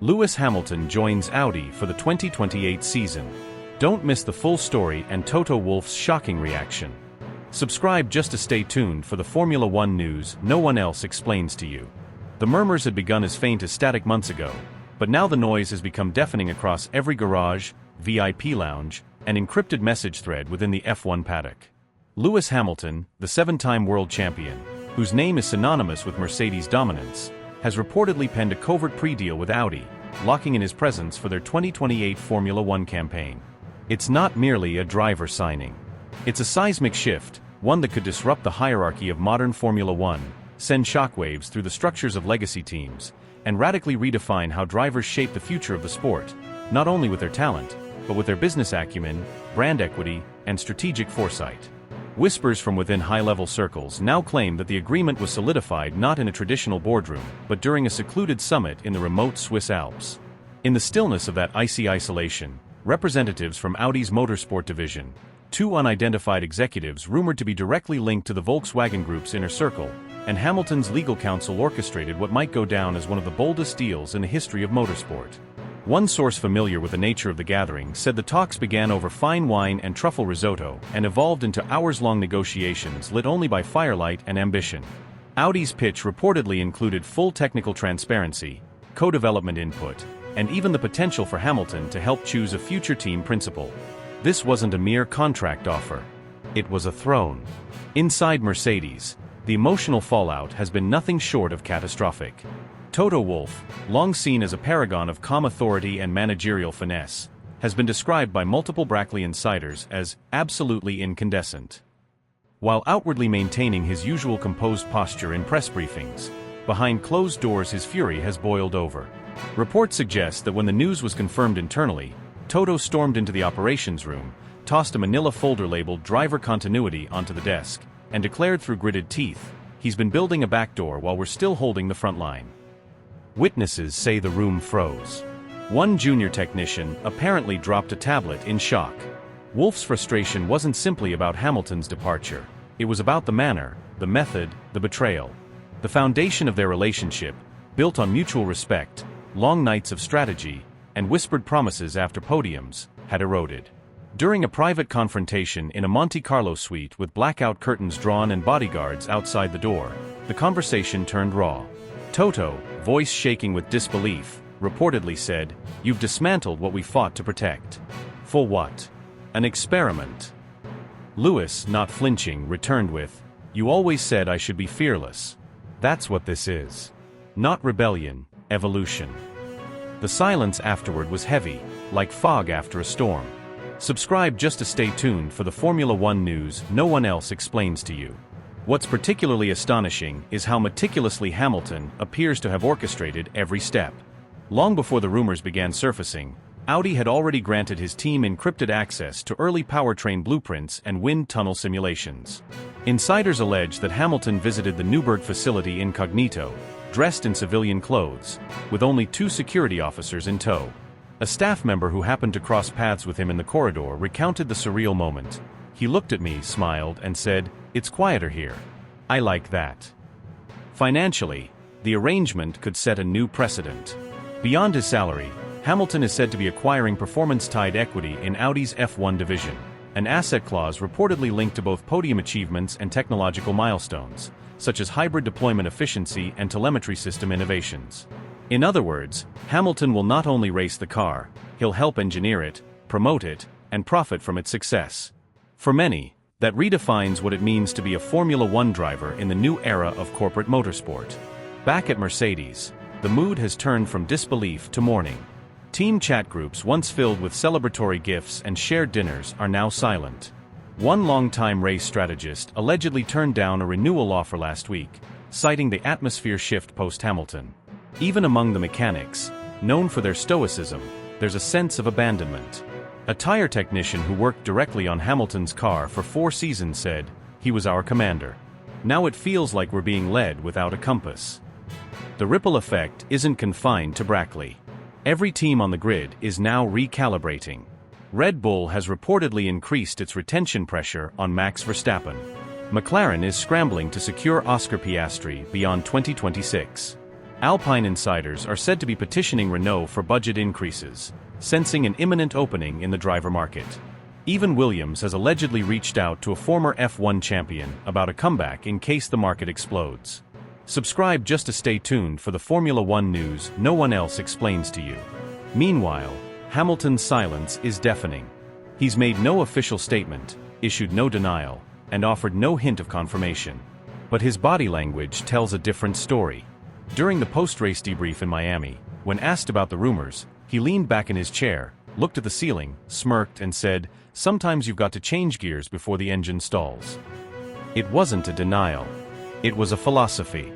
Lewis Hamilton joins Audi for the 2028 season. Don't miss the full story and Toto Wolff's shocking reaction. Subscribe just to stay tuned for the Formula One news no one else explains to you. The murmurs had begun as faint as static months ago, but now the noise has become deafening across every garage, VIP lounge, and encrypted message thread within the F1 paddock. Lewis Hamilton, the seven-time world champion, whose name is synonymous with Mercedes' dominance, has reportedly penned a covert pre-deal with Audi, locking in his presence for their 2028 Formula One campaign. It's not merely a driver signing. It's a seismic shift, one that could disrupt the hierarchy of modern Formula One, send shockwaves through the structures of legacy teams, and radically redefine how drivers shape the future of the sport, not only with their talent, but with their business acumen, brand equity, and strategic foresight. Whispers from within high-level circles now claim that the agreement was solidified not in a traditional boardroom, but during a secluded summit in the remote Swiss Alps. In the stillness of that icy isolation, representatives from Audi's motorsport division, two unidentified executives rumored to be directly linked to the Volkswagen Group's inner circle, and Hamilton's legal counsel orchestrated what might go down as one of the boldest deals in the history of motorsport. One source familiar with the nature of the gathering said the talks began over fine wine and truffle risotto and evolved into hours-long negotiations lit only by firelight and ambition. Audi's pitch reportedly included full technical transparency, co-development input, and even the potential for Hamilton to help choose a future team principal. This wasn't a mere contract offer. It was a throne. Inside Mercedes, the emotional fallout has been nothing short of catastrophic. Toto Wolff, long seen as a paragon of calm authority and managerial finesse, has been described by multiple Brackley insiders as absolutely incandescent. While outwardly maintaining his usual composed posture in press briefings, behind closed doors his fury has boiled over. Reports suggest that when the news was confirmed internally, Toto stormed into the operations room, tossed a manila folder labeled Driver Continuity onto the desk, and declared through gritted teeth, "He's been building a backdoor while we're still holding the front line." Witnesses say the room froze. One junior technician apparently dropped a tablet in shock. Wolff's frustration wasn't simply about Hamilton's departure. It was about the manner, the method, the betrayal. The foundation of their relationship, built on mutual respect, long nights of strategy, and whispered promises after podiums, had eroded. During a private confrontation in a Monte Carlo suite with blackout curtains drawn and bodyguards outside the door, the conversation turned raw. Toto, voice shaking with disbelief, reportedly said, "You've dismantled what we fought to protect." For what? An experiment. Lewis, not flinching, returned with, "You always said I should be fearless. That's what this is. Not rebellion, evolution." The silence afterward was heavy, like fog after a storm. Subscribe just to stay tuned for the Formula One news no one else explains to you. What's particularly astonishing is how meticulously Hamilton appears to have orchestrated every step. Long before the rumors began surfacing, Audi had already granted his team encrypted access to early powertrain blueprints and wind tunnel simulations. Insiders allege that Hamilton visited the Newburgh facility incognito, dressed in civilian clothes, with only two security officers in tow. A staff member who happened to cross paths with him in the corridor recounted the surreal moment. "He looked at me, smiled, and said, 'It's quieter here. I like that.'" Financially, the arrangement could set a new precedent. Beyond his salary, Hamilton is said to be acquiring performance-tied equity in Audi's F1 division, an asset clause reportedly linked to both podium achievements and technological milestones, such as hybrid deployment efficiency and telemetry system innovations. In other words, Hamilton will not only race the car, he'll help engineer it, promote it, and profit from its success. For many, that redefines what it means to be a Formula One driver in the new era of corporate motorsport. Back at Mercedes, the mood has turned from disbelief to mourning. Team chat groups once filled with celebratory gifts and shared dinners are now silent. One longtime race strategist allegedly turned down a renewal offer last week, citing the atmosphere shift post-Hamilton. Even among the mechanics, known for their stoicism, there's a sense of abandonment. A tire technician who worked directly on Hamilton's car for 4 seasons said, "He was our commander. Now it feels like we're being led without a compass." The ripple effect isn't confined to Brackley. Every team on the grid is now recalibrating. Red Bull has reportedly increased its retention pressure on Max Verstappen. McLaren is scrambling to secure Oscar Piastri beyond 2026. Alpine insiders are said to be petitioning Renault for budget increases, sensing an imminent opening in the driver market. Even Williams has allegedly reached out to a former F1 champion about a comeback in case the market explodes. Subscribe just to stay tuned for the Formula One news no one else explains to you. Meanwhile, Hamilton's silence is deafening. He's made no official statement, issued no denial, and offered no hint of confirmation. But his body language tells a different story. During the post-race debrief in Miami, when asked about the rumors, he leaned back in his chair, looked at the ceiling, smirked, and said, "Sometimes you've got to change gears before the engine stalls." It wasn't a denial. It was a philosophy.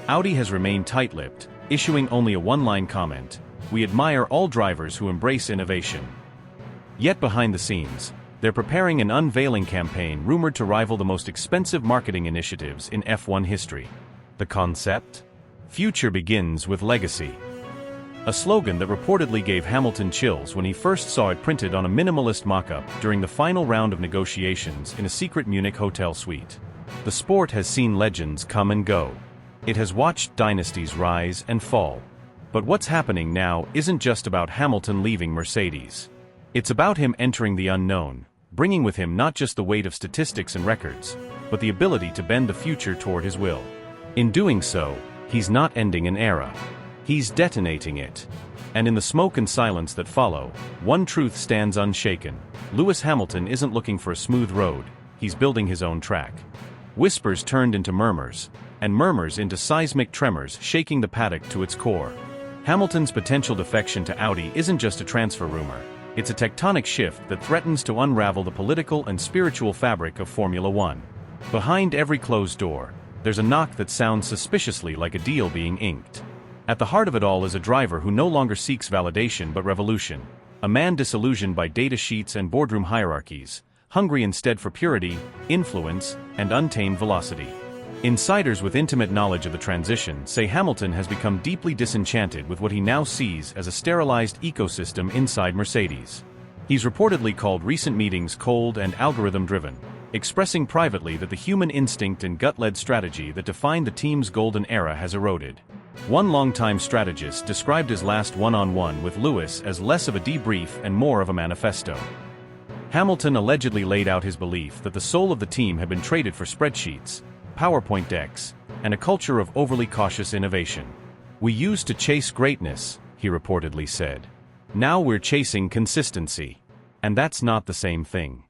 Audi has remained tight-lipped, issuing only a one-line comment: "We admire all drivers who embrace innovation." Yet behind the scenes, they're preparing an unveiling campaign rumored to rival the most expensive marketing initiatives in F1 history. The concept? Future begins with legacy. A slogan that reportedly gave Hamilton chills when he first saw it printed on a minimalist mock-up during the final round of negotiations in a secret Munich hotel suite. The sport has seen legends come and go. It has watched dynasties rise and fall. But what's happening now isn't just about Hamilton leaving Mercedes. It's about him entering the unknown, bringing with him not just the weight of statistics and records, but the ability to bend the future toward his will. In doing so, he's not ending an era. He's detonating it. And in the smoke and silence that follow, one truth stands unshaken. Lewis Hamilton isn't looking for a smooth road, he's building his own track. Whispers turned into murmurs, and murmurs into seismic tremors shaking the paddock to its core. Hamilton's potential defection to Audi isn't just a transfer rumor, it's a tectonic shift that threatens to unravel the political and spiritual fabric of Formula One. Behind every closed door, there's a knock that sounds suspiciously like a deal being inked. At the heart of it all is a driver who no longer seeks validation but revolution, a man disillusioned by data sheets and boardroom hierarchies, hungry instead for purity, influence, and untamed velocity. Insiders with intimate knowledge of the transition say Hamilton has become deeply disenchanted with what he now sees as a sterilized ecosystem inside Mercedes. He's reportedly called recent meetings cold and algorithm-driven, expressing privately that the human instinct and gut-led strategy that defined the team's golden era has eroded. One longtime strategist described his last one-on-one with Lewis as less of a debrief and more of a manifesto. Hamilton allegedly laid out his belief that the soul of the team had been traded for spreadsheets, PowerPoint decks, and a culture of overly cautious innovation. "We used to chase greatness," he reportedly said. "Now we're chasing consistency." And that's not the same thing.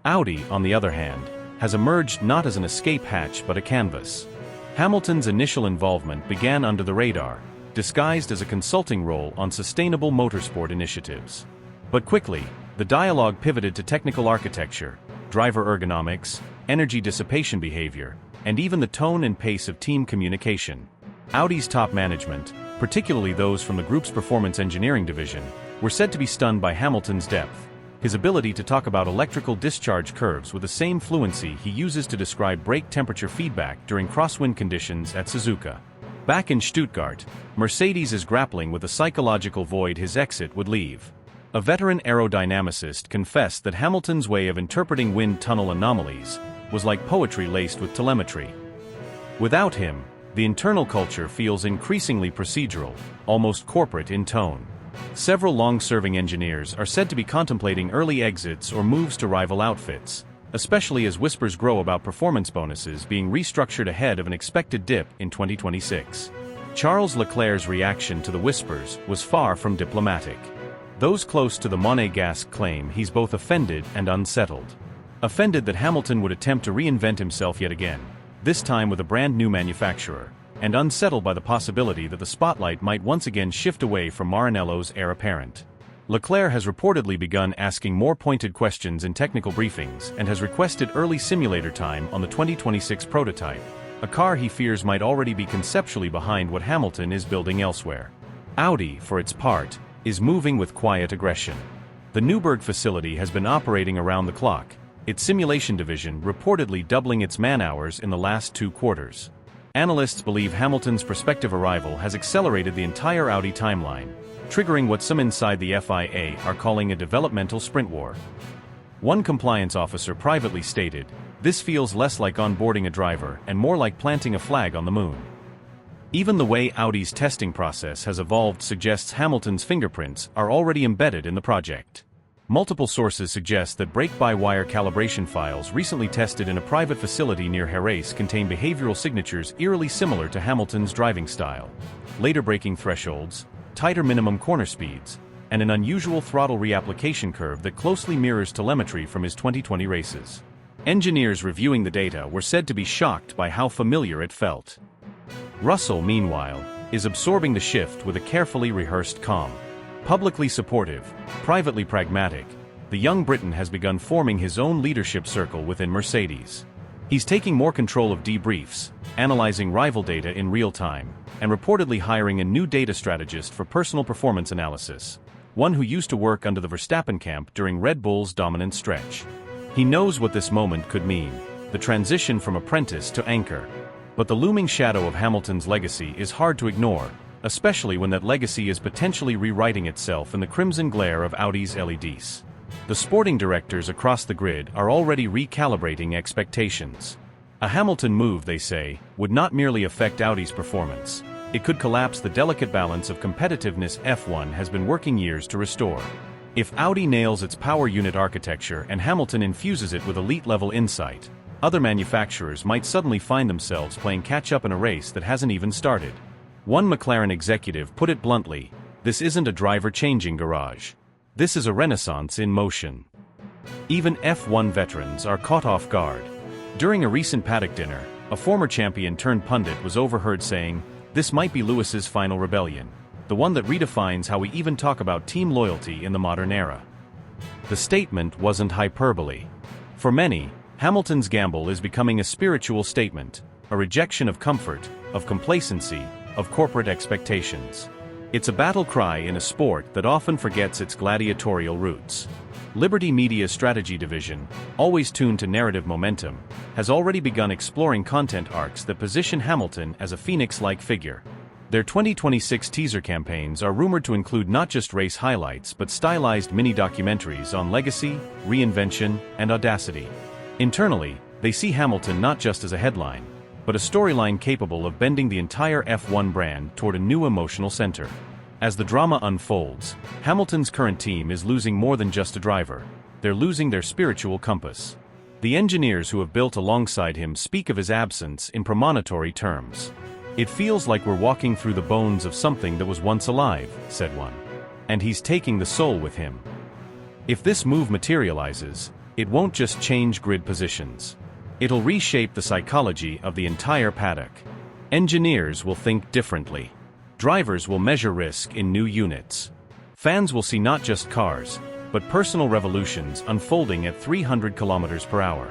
Audi, on the other hand, has emerged not as an escape hatch but a canvas. Hamilton's initial involvement began under the radar, disguised as a consulting role on sustainable motorsport initiatives. But quickly, the dialogue pivoted to technical architecture, driver ergonomics, energy dissipation behavior, and even the tone and pace of team communication. Audi's top management, particularly those from the group's performance engineering division, were said to be stunned by Hamilton's depth, his ability to talk about electrical discharge curves with the same fluency he uses to describe brake temperature feedback during crosswind conditions at Suzuka. Back in Stuttgart, Mercedes is grappling with the psychological void his exit would leave. A veteran aerodynamicist confessed that Hamilton's way of interpreting wind tunnel anomalies was like poetry laced with telemetry. Without him, the internal culture feels increasingly procedural, almost corporate in tone. Several long-serving engineers are said to be contemplating early exits or moves to rival outfits, especially as whispers grow about performance bonuses being restructured ahead of an expected dip in 2026. Charles Leclerc's reaction to the whispers was far from diplomatic. Those close to the Monégasque claim he's both offended and unsettled. Offended that Hamilton would attempt to reinvent himself yet again, this time with a brand new manufacturer, and unsettled by the possibility that the spotlight might once again shift away from Maranello's heir apparent. Leclerc has reportedly begun asking more pointed questions in technical briefings and has requested early simulator time on the 2026 prototype, a car he fears might already be conceptually behind what Hamilton is building elsewhere. Audi, for its part, is moving with quiet aggression. The Newburgh facility has been operating around the clock, its simulation division reportedly doubling its man-hours in the last 2 quarters. Analysts believe Hamilton's prospective arrival has accelerated the entire Audi timeline, triggering what some inside the FIA are calling a developmental sprint war. One compliance officer privately stated, "This feels less like onboarding a driver and more like planting a flag on the moon." Even the way Audi's testing process has evolved suggests Hamilton's fingerprints are already embedded in the project. Multiple sources suggest that brake-by-wire calibration files recently tested in a private facility near Jerez contain behavioral signatures eerily similar to Hamilton's driving style. Later braking thresholds, tighter minimum corner speeds, and an unusual throttle reapplication curve that closely mirrors telemetry from his 2020 races. Engineers reviewing the data were said to be shocked by how familiar it felt. Russell, meanwhile, is absorbing the shift with a carefully rehearsed calm. Publicly supportive, privately pragmatic, the young Briton has begun forming his own leadership circle within Mercedes. He's taking more control of debriefs, analyzing rival data in real time, and reportedly hiring a new data strategist for personal performance analysis, one who used to work under the Verstappen camp during Red Bull's dominant stretch. He knows what this moment could mean, the transition from apprentice to anchor. But the looming shadow of Hamilton's legacy is hard to ignore, especially when that legacy is potentially rewriting itself in the crimson glare of Audi's LEDs. The sporting directors across the grid are already recalibrating expectations. A Hamilton move, they say, would not merely affect Audi's performance. It could collapse the delicate balance of competitiveness F1 has been working years to restore. If Audi nails its power unit architecture and Hamilton infuses it with elite-level insight, other manufacturers might suddenly find themselves playing catch-up in a race that hasn't even started. One McLaren executive put it bluntly, "This isn't a driver-changing garage. This is a renaissance in motion." Even F1 veterans are caught off guard. During a recent paddock dinner, a former champion-turned-pundit was overheard saying, "This might be Lewis's final rebellion, the one that redefines how we even talk about team loyalty in the modern era." The statement wasn't hyperbole. For many, Hamilton's gamble is becoming a spiritual statement, a rejection of comfort, of complacency, of corporate expectations. It's a battle cry in a sport that often forgets its gladiatorial roots. Liberty Media's strategy division, always tuned to narrative momentum, has already begun exploring content arcs that position Hamilton as a phoenix-like figure. Their 2026 teaser campaigns are rumored to include not just race highlights but stylized mini-documentaries on legacy, reinvention, and audacity. Internally, they see Hamilton not just as a headline, but a storyline capable of bending the entire F1 brand toward a new emotional center. As the drama unfolds, Hamilton's current team is losing more than just a driver. They're losing their spiritual compass. The engineers who have built alongside him speak of his absence in premonitory terms. "It feels like we're walking through the bones of something that was once alive," said one. "And he's taking the soul with him." If this move materializes, it won't just change grid positions. It'll reshape the psychology of the entire paddock. Engineers will think differently. Drivers will measure risk in new units. Fans will see not just cars, but personal revolutions unfolding at 300 kilometers per hour.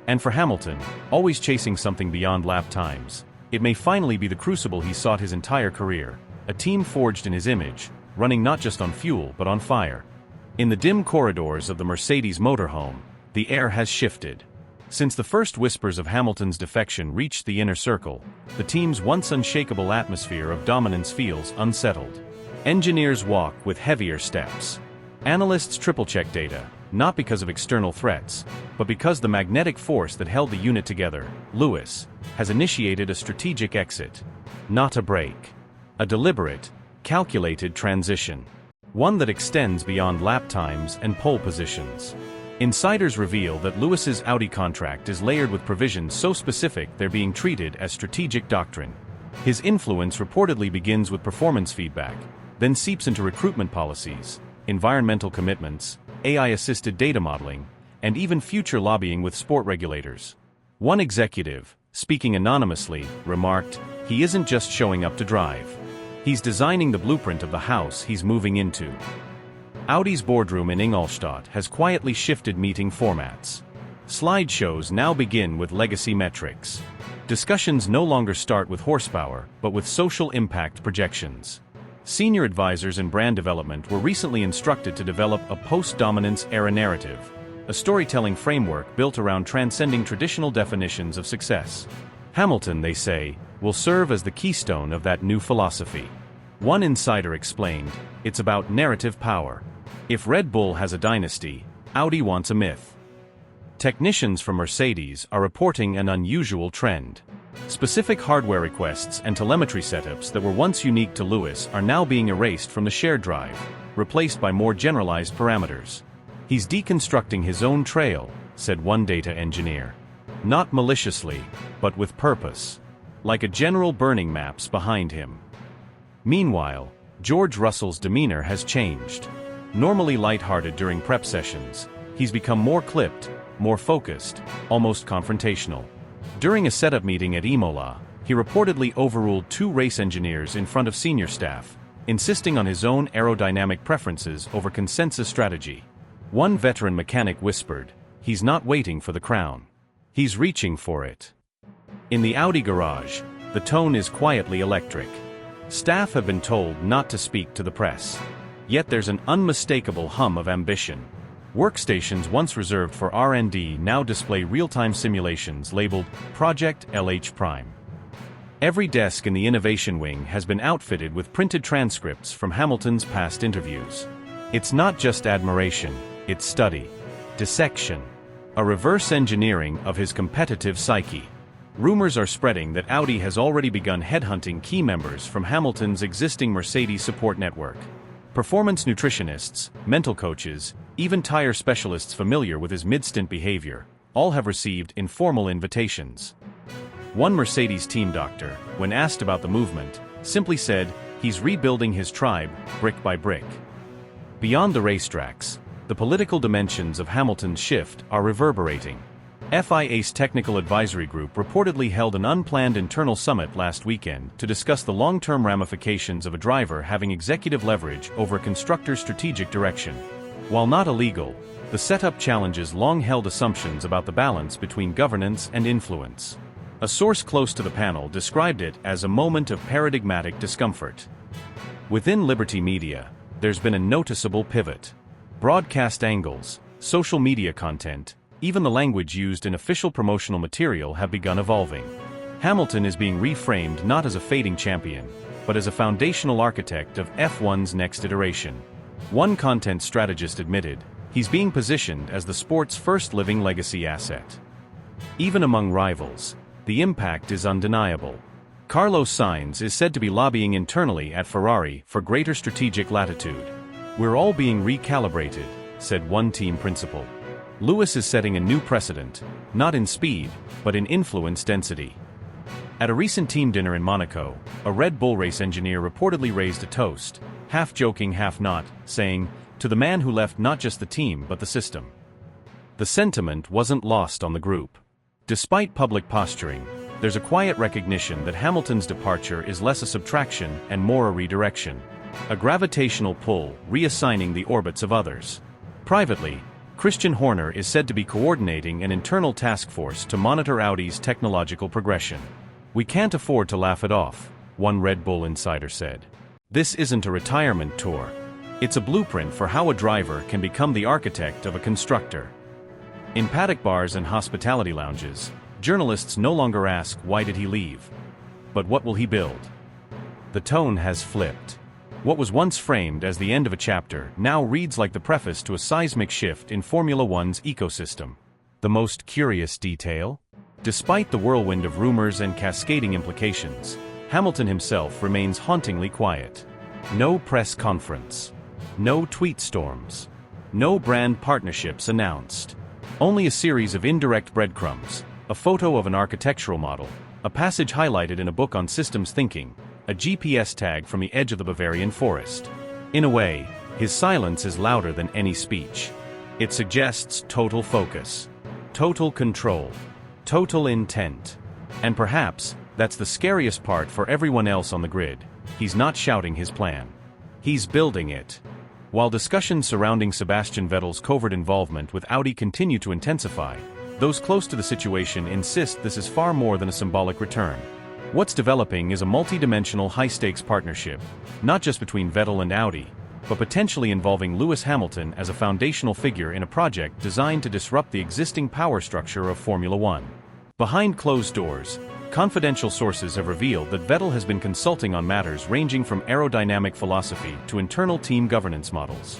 And for Hamilton, always chasing something beyond lap times, it may finally be the crucible he sought his entire career, a team forged in his image, running not just on fuel but on fire. In the dim corridors of the Mercedes motorhome, the air has shifted. Since the first whispers of Hamilton's defection reached the inner circle, the team's once unshakable atmosphere of dominance feels unsettled. Engineers walk with heavier steps. Analysts triple-check data, not because of external threats, but because the magnetic force that held the unit together, Lewis, has initiated a strategic exit. Not a break. A deliberate, calculated transition. One that extends beyond lap times and pole positions. Insiders reveal that Lewis's Audi contract is layered with provisions so specific they're being treated as strategic doctrine. His influence reportedly begins with performance feedback, then seeps into recruitment policies, environmental commitments, AI-assisted data modeling, and even future lobbying with sport regulators. One executive, speaking anonymously, remarked, "He isn't just showing up to drive. He's designing the blueprint of the house he's moving into." Audi's boardroom in Ingolstadt has quietly shifted meeting formats. Slideshows now begin with legacy metrics. Discussions no longer start with horsepower, but with social impact projections. Senior advisors in brand development were recently instructed to develop a post-dominance era narrative, a storytelling framework built around transcending traditional definitions of success. Hamilton, they say, will serve as the keystone of that new philosophy. One insider explained, "It's about narrative power. If Red Bull has a dynasty, Audi wants a myth." Technicians from Mercedes are reporting an unusual trend. Specific hardware requests and telemetry setups that were once unique to Lewis are now being erased from the shared drive, replaced by more generalized parameters. "He's deconstructing his own trail," said one data engineer. "Not maliciously, but with purpose. Like a general burning maps behind him." Meanwhile, George Russell's demeanor has changed. Normally lighthearted during prep sessions, he's become more clipped, more focused, almost confrontational. During a setup meeting at Imola, he reportedly overruled 2 race engineers in front of senior staff, insisting on his own aerodynamic preferences over consensus strategy. One veteran mechanic whispered, "He's not waiting for the crown. He's reaching for it." In the Audi garage, the tone is quietly electric. Staff have been told not to speak to the press. Yet there's an unmistakable hum of ambition. Workstations once reserved for R&D now display real-time simulations labeled Project LH Prime. Every desk in the innovation wing has been outfitted with printed transcripts from Hamilton's past interviews. It's not just admiration, it's study, dissection, a reverse engineering of his competitive psyche. Rumors are spreading that Audi has already begun headhunting key members from Hamilton's existing Mercedes support network. Performance nutritionists, mental coaches, even tire specialists familiar with his mid-stint behavior, all have received informal invitations. One Mercedes team doctor, when asked about the movement, simply said, "He's rebuilding his tribe, brick by brick." Beyond the racetracks, the political dimensions of Hamilton's shift are reverberating. FIA's Technical Advisory Group reportedly held an unplanned internal summit last weekend to discuss the long-term ramifications of a driver having executive leverage over a constructor's strategic direction. While not illegal, the setup challenges long-held assumptions about the balance between governance and influence. A source close to the panel described it as a moment of paradigmatic discomfort. Within Liberty Media, there's been a noticeable pivot. Broadcast angles, social media content, even the language used in official promotional material have begun evolving. Hamilton is being reframed not as a fading champion, but as a foundational architect of F1's next iteration. One content strategist admitted, he's being positioned as the sport's first living legacy asset. Even among rivals, the impact is undeniable. Carlos Sainz is said to be lobbying internally at Ferrari for greater strategic latitude. "We're all being recalibrated," said one team principal. Lewis is setting a new precedent, not in speed, but in influence density. At a recent team dinner in Monaco, a Red Bull race engineer reportedly raised a toast, half joking, half not, saying, "To the man who left not just the team but the system." The sentiment wasn't lost on the group. Despite public posturing, there's a quiet recognition that Hamilton's departure is less a subtraction and more a redirection. A gravitational pull, reassigning the orbits of others. Privately, Christian Horner is said to be coordinating an internal task force to monitor Audi's technological progression. "We can't afford to laugh it off," one Red Bull insider said. "This isn't a retirement tour. It's a blueprint for how a driver can become the architect of a constructor." In paddock bars and hospitality lounges, journalists no longer ask, "Why did he leave?" but "What will he build?" The tone has flipped. What was once framed as the end of a chapter now reads like the preface to a seismic shift in Formula One's ecosystem. The most curious detail? Despite the whirlwind of rumors and cascading implications, Hamilton himself remains hauntingly quiet. No press conference. No tweet storms. No brand partnerships announced. Only a series of indirect breadcrumbs, a photo of an architectural model, a passage highlighted in a book on systems thinking, a GPS tag from the edge of the Bavarian forest. In a way, his silence is louder than any speech. It suggests total focus, total control, total intent. And perhaps, that's the scariest part for everyone else on the grid. He's not shouting his plan. He's building it. While discussions surrounding Sebastian Vettel's covert involvement with Audi continue to intensify, those close to the situation insist this is far more than a symbolic return. What's developing is a multi-dimensional high-stakes partnership, not just between Vettel and Audi, but potentially involving Lewis Hamilton as a foundational figure in a project designed to disrupt the existing power structure of Formula One. Behind closed doors, confidential sources have revealed that Vettel has been consulting on matters ranging from aerodynamic philosophy to internal team governance models.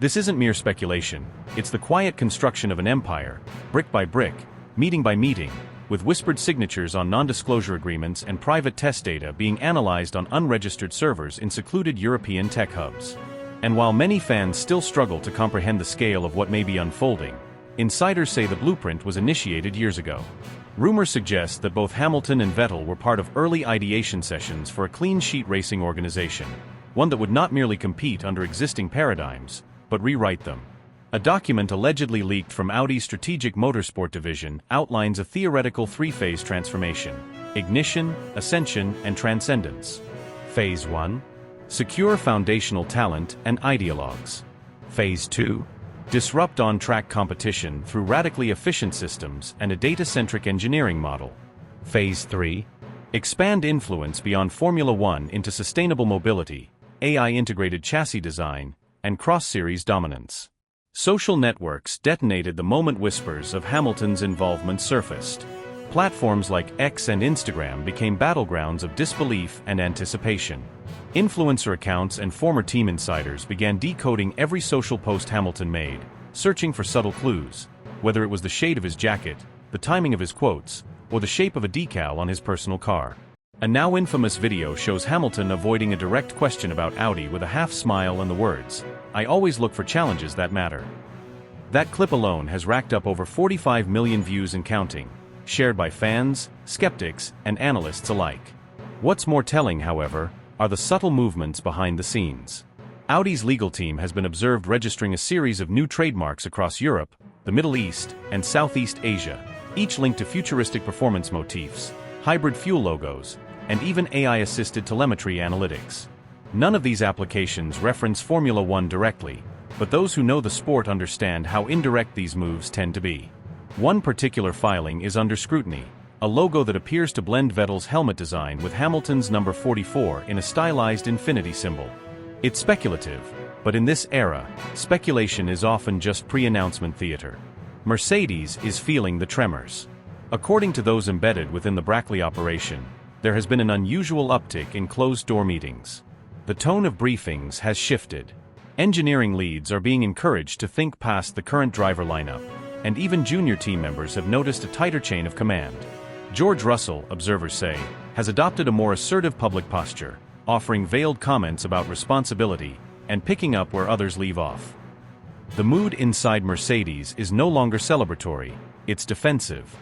This isn't mere speculation, it's the quiet construction of an empire, brick by brick, meeting by meeting, with whispered signatures on non-disclosure agreements and private test data being analyzed on unregistered servers in secluded European tech hubs. And while many fans still struggle to comprehend the scale of what may be unfolding, insiders say the blueprint was initiated years ago. Rumors suggest that both Hamilton and Vettel were part of early ideation sessions for a clean sheet racing organization, one that would not merely compete under existing paradigms, but rewrite them. A document allegedly leaked from Audi's strategic motorsport division outlines a theoretical three-phase transformation: ignition, ascension, and transcendence. Phase 1. Secure foundational talent and ideologues. Phase 2. Disrupt on-track competition through radically efficient systems and a data-centric engineering model. Phase 3. Expand influence beyond Formula One into sustainable mobility, AI-integrated chassis design, and cross-series dominance. Social networks detonated the moment whispers of Hamilton's involvement surfaced. Platforms like X and Instagram became battlegrounds of disbelief and anticipation. Influencer accounts and former team insiders began decoding every social post Hamilton made, searching for subtle clues, whether it was the shade of his jacket, the timing of his quotes, or the shape of a decal on his personal car. A now infamous video shows Hamilton avoiding a direct question about Audi with a half-smile and the words, "I always look for challenges that matter." That clip alone has racked up over 45 million views and counting, shared by fans, skeptics, and analysts alike. What's more telling, however, are the subtle movements behind the scenes. Audi's legal team has been observed registering a series of new trademarks across Europe, the Middle East, and Southeast Asia, each linked to futuristic performance motifs, hybrid fuel logos, and even AI-assisted telemetry analytics. None of these applications reference Formula One directly, but those who know the sport understand how indirect these moves tend to be. One particular filing is under scrutiny, a logo that appears to blend Vettel's helmet design with Hamilton's number 44 in a stylized infinity symbol. It's speculative, but in this era, speculation is often just pre-announcement theater. Mercedes is feeling the tremors. According to those embedded within the Brackley operation, there has been an unusual uptick in closed-door meetings. The tone of briefings has shifted. Engineering leads are being encouraged to think past the current driver lineup, and even junior team members have noticed a tighter chain of command. George Russell, observers say, has adopted a more assertive public posture, offering veiled comments about responsibility and picking up where others leave off. The mood inside Mercedes is no longer celebratory, it's defensive.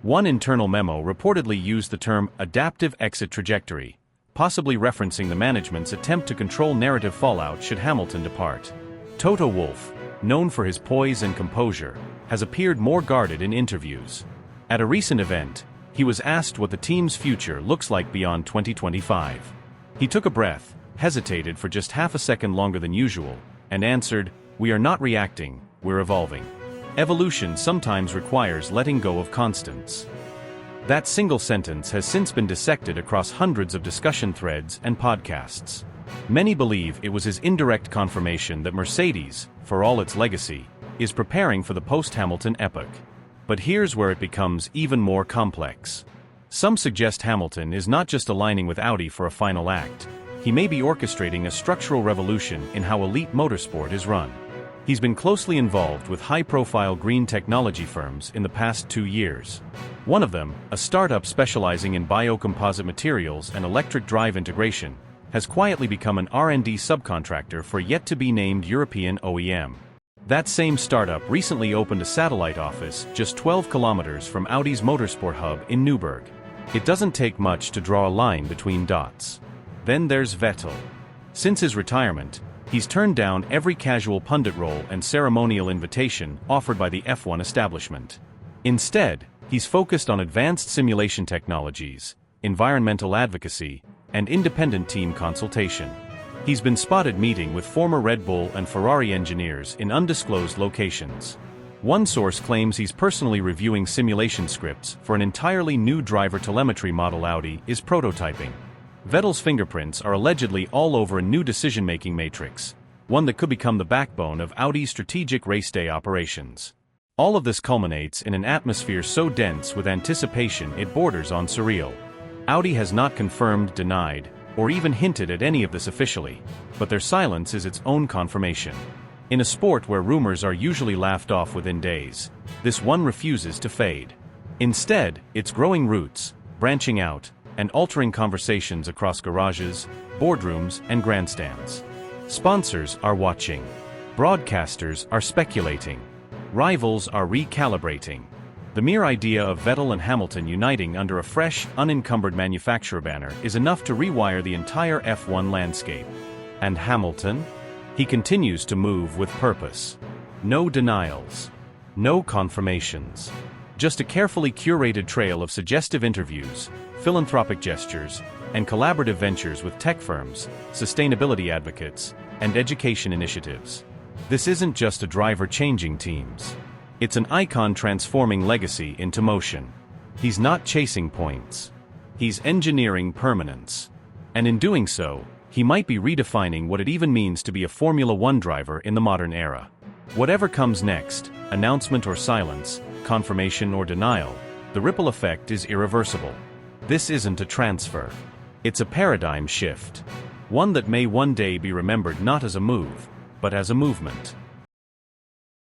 One internal memo reportedly used the term adaptive exit trajectory, possibly referencing the management's attempt to control narrative fallout should Hamilton depart. Toto Wolff, known for his poise and composure, has appeared more guarded in interviews. At a recent event, he was asked what the team's future looks like beyond 2025. He took a breath, hesitated for just half a second longer than usual, and answered, "We are not reacting, we're evolving." Evolution sometimes requires letting go of constants. That single sentence has since been dissected across hundreds of discussion threads and podcasts. Many believe it was his indirect confirmation that Mercedes, for all its legacy, is preparing for the post-Hamilton epoch. But here's where it becomes even more complex. Some suggest Hamilton is not just aligning with Audi for a final act, he may be orchestrating a structural revolution in how elite motorsport is run. He's been closely involved with high-profile green technology firms in the past 2 years. One of them, a startup specializing in biocomposite materials and electric drive integration, has quietly become an R&D subcontractor for yet-to-be-named European OEM. That same startup recently opened a satellite office just 12 kilometers from Audi's motorsport hub in Newburgh. It doesn't take much to draw a line between dots. Then there's Vettel. Since his retirement, he's turned down every casual pundit role and ceremonial invitation offered by the F1 establishment. Instead, he's focused on advanced simulation technologies, environmental advocacy, and independent team consultation. He's been spotted meeting with former Red Bull and Ferrari engineers in undisclosed locations. One source claims he's personally reviewing simulation scripts for an entirely new driver telemetry model Audi is prototyping. Vettel's fingerprints are allegedly all over a new decision-making matrix, one that could become the backbone of Audi's strategic race day operations. All of this culminates in an atmosphere so dense with anticipation it borders on surreal. Audi has not confirmed, denied, or even hinted at any of this officially, but their silence is its own confirmation. In a sport where rumors are usually laughed off within days, this one refuses to fade. Instead, it's growing roots, branching out, and altering conversations across garages, boardrooms, and grandstands. Sponsors are watching. Broadcasters are speculating. Rivals are recalibrating. The mere idea of Vettel and Hamilton uniting under a fresh, unencumbered manufacturer banner is enough to rewire the entire F1 landscape. And Hamilton? He continues to move with purpose. No denials. No confirmations. Just a carefully curated trail of suggestive interviews, philanthropic gestures, and collaborative ventures with tech firms, sustainability advocates, and education initiatives. This isn't just a driver changing teams. It's an icon transforming legacy into motion. He's not chasing points. He's engineering permanence. And in doing so, he might be redefining what it even means to be a Formula One driver in the modern era. Whatever comes next, announcement or silence, confirmation or denial, the ripple effect is irreversible. This isn't a transfer. It's a paradigm shift. One that may one day be remembered not as a move, but as a movement.